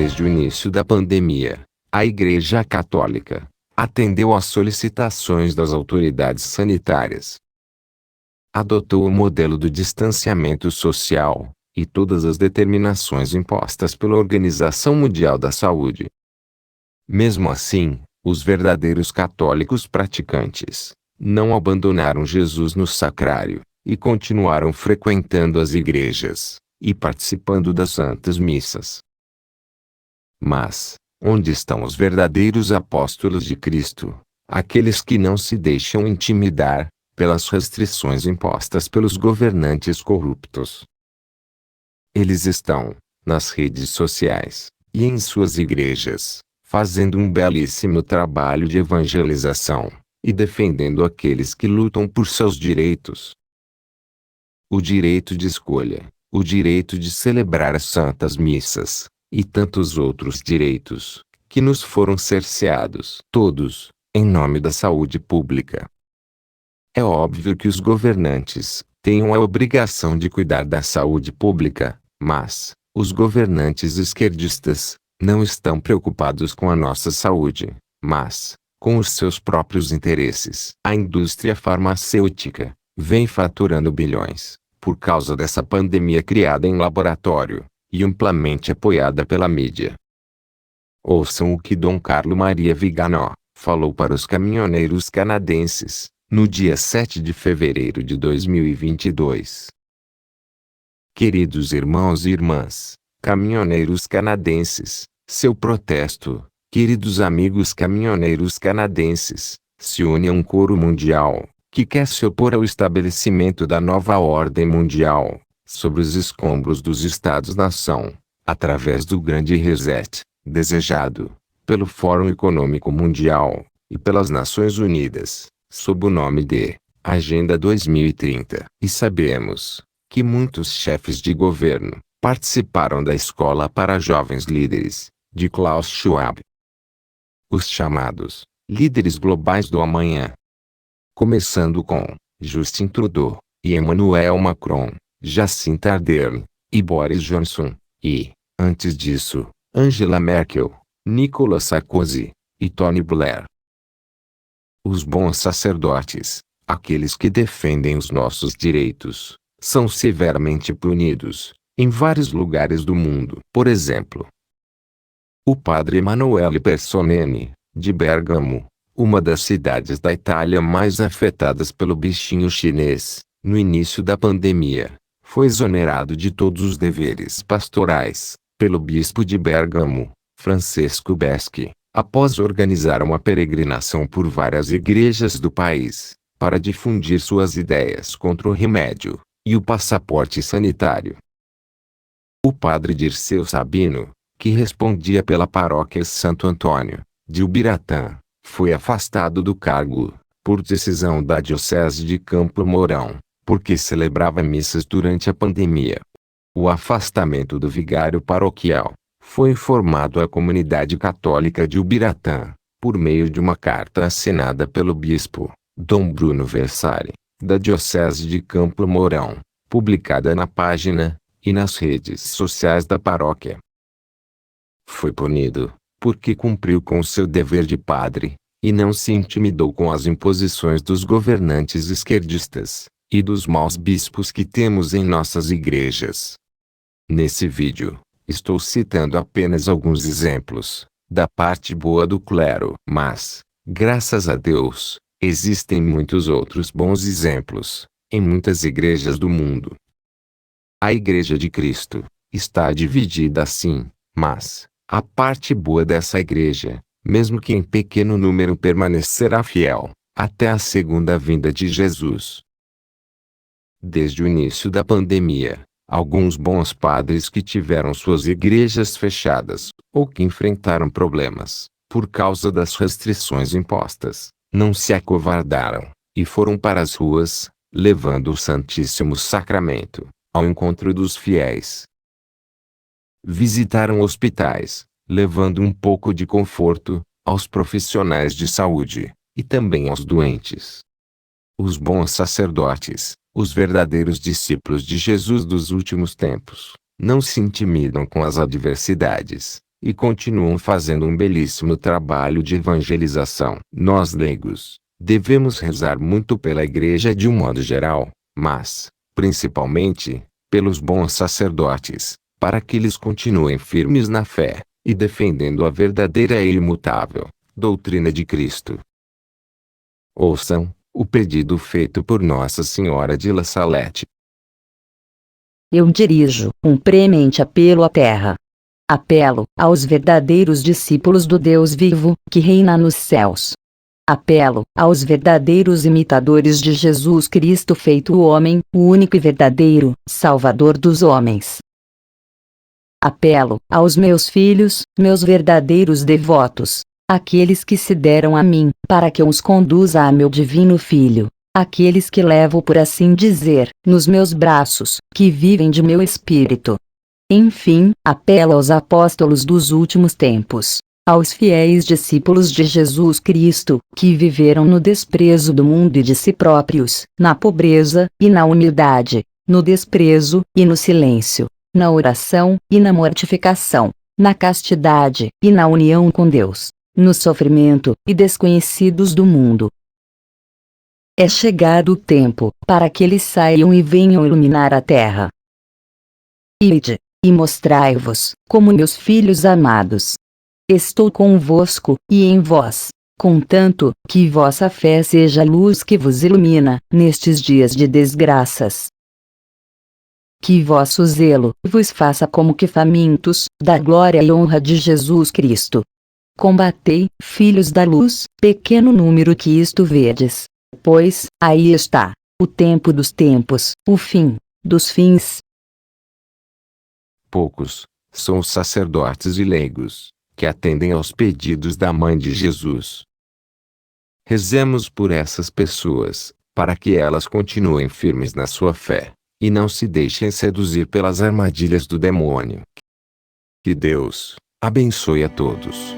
Desde o início da pandemia, a Igreja Católica atendeu às solicitações das autoridades sanitárias. Adotou o modelo do distanciamento social e todas as determinações impostas pela Organização Mundial da Saúde. Mesmo assim, os verdadeiros católicos praticantes não abandonaram Jesus no sacrário e continuaram frequentando as igrejas e participando das santas missas. Mas, onde estão os verdadeiros apóstolos de Cristo, aqueles que não se deixam intimidar pelas restrições impostas pelos governantes corruptos? Eles estão nas redes sociais e em suas igrejas, fazendo um belíssimo trabalho de evangelização e defendendo aqueles que lutam por seus direitos. O direito de escolha, o direito de celebrar as santas missas, e tantos outros direitos, que nos foram cerceados, todos, em nome da saúde pública. É óbvio que os governantes têm a obrigação de cuidar da saúde pública, mas os governantes esquerdistas não estão preocupados com a nossa saúde, mas com os seus próprios interesses. A indústria farmacêutica vem faturando bilhões por causa dessa pandemia criada em laboratório e amplamente apoiada pela mídia. Ouçam o que Dom Carlo Maria Viganò falou para os caminhoneiros canadenses no dia 7 de fevereiro de 2022. Queridos irmãos e irmãs, caminhoneiros canadenses, seu protesto, queridos amigos caminhoneiros canadenses, se une a um coro mundial que quer se opor ao estabelecimento da nova ordem mundial sobre os escombros dos Estados-nação, através do Grande Reset, desejado pelo Fórum Econômico Mundial e pelas Nações Unidas, sob o nome de Agenda 2030. E sabemos que muitos chefes de governo participaram da Escola para Jovens Líderes, de Klaus Schwab. Os chamados líderes globais do amanhã, começando com Justin Trudeau e Emmanuel Macron, Jacinta Ardern e Boris Johnson, e, antes disso, Angela Merkel, Nicolas Sarkozy e Tony Blair. Os bons sacerdotes, aqueles que defendem os nossos direitos, são severamente punidos em vários lugares do mundo. Por exemplo, o padre Emanuele Personeni, de Bergamo, uma das cidades da Itália mais afetadas pelo bichinho chinês, no início da pandemia, foi exonerado de todos os deveres pastorais pelo bispo de Bergamo, Francesco Beschi, após organizar uma peregrinação por várias igrejas do país, para difundir suas ideias contra o remédio e o passaporte sanitário. O padre Dirceu Sabino, que respondia pela paróquia Santo Antônio, de Ubiratã, foi afastado do cargo, por decisão da Diocese de Campo Mourão, porque celebrava missas durante a pandemia. O afastamento do vigário paroquial foi informado à comunidade católica de Ubiratã, por meio de uma carta assinada pelo bispo, Dom Bruno Versari, da Diocese de Campo Mourão, publicada na página e nas redes sociais da paróquia. Foi punido porque cumpriu com seu dever de padre, e não se intimidou com as imposições dos governantes esquerdistas e dos maus bispos que temos em nossas igrejas. Nesse vídeo, estou citando apenas alguns exemplos da parte boa do clero, mas, graças a Deus, existem muitos outros bons exemplos em muitas igrejas do mundo. A Igreja de Cristo está dividida assim, mas a parte boa dessa igreja, mesmo que em pequeno número, permanecerá fiel até a segunda vinda de Jesus. Desde o início da pandemia, alguns bons padres que tiveram suas igrejas fechadas, ou que enfrentaram problemas por causa das restrições impostas, não se acovardaram e foram para as ruas, levando o Santíssimo Sacramento ao encontro dos fiéis. Visitaram hospitais, levando um pouco de conforto aos profissionais de saúde e também aos doentes. Os bons sacerdotes, os verdadeiros discípulos de Jesus dos últimos tempos, não se intimidam com as adversidades e continuam fazendo um belíssimo trabalho de evangelização. Nós leigos, devemos rezar muito pela Igreja de um modo geral, mas, principalmente, pelos bons sacerdotes, para que eles continuem firmes na fé, e defendendo a verdadeira e imutável doutrina de Cristo. Ouçam o pedido feito por Nossa Senhora de La Salette. Eu dirijo um premente apelo à terra. Apelo aos verdadeiros discípulos do Deus vivo, que reina nos céus. Apelo aos verdadeiros imitadores de Jesus Cristo feito homem, o único e verdadeiro Salvador dos homens. Apelo aos meus filhos, meus verdadeiros devotos, aqueles que se deram a mim, para que eu os conduza a meu divino Filho, aqueles que levo por assim dizer, nos meus braços, que vivem de meu espírito. Enfim, apelo aos apóstolos dos últimos tempos, aos fiéis discípulos de Jesus Cristo, que viveram no desprezo do mundo e de si próprios, na pobreza e na humildade, no desprezo e no silêncio, na oração e na mortificação, na castidade e na união com Deus, no sofrimento e desconhecidos do mundo. É chegado o tempo para que eles saiam e venham iluminar a terra. Ide, e mostrai-vos, como meus filhos amados. Estou convosco, e em vós, contanto que vossa fé seja a luz que vos ilumina, nestes dias de desgraças. Que vosso zelo vos faça como que famintos, da glória e honra de Jesus Cristo. Combatei, filhos da luz, pequeno número que isto vedes. Pois, aí está, o tempo dos tempos, o fim dos fins. Poucos são os sacerdotes e leigos que atendem aos pedidos da Mãe de Jesus. Rezemos por essas pessoas, para que elas continuem firmes na sua fé, e não se deixem seduzir pelas armadilhas do demônio. Que Deus abençoe a todos.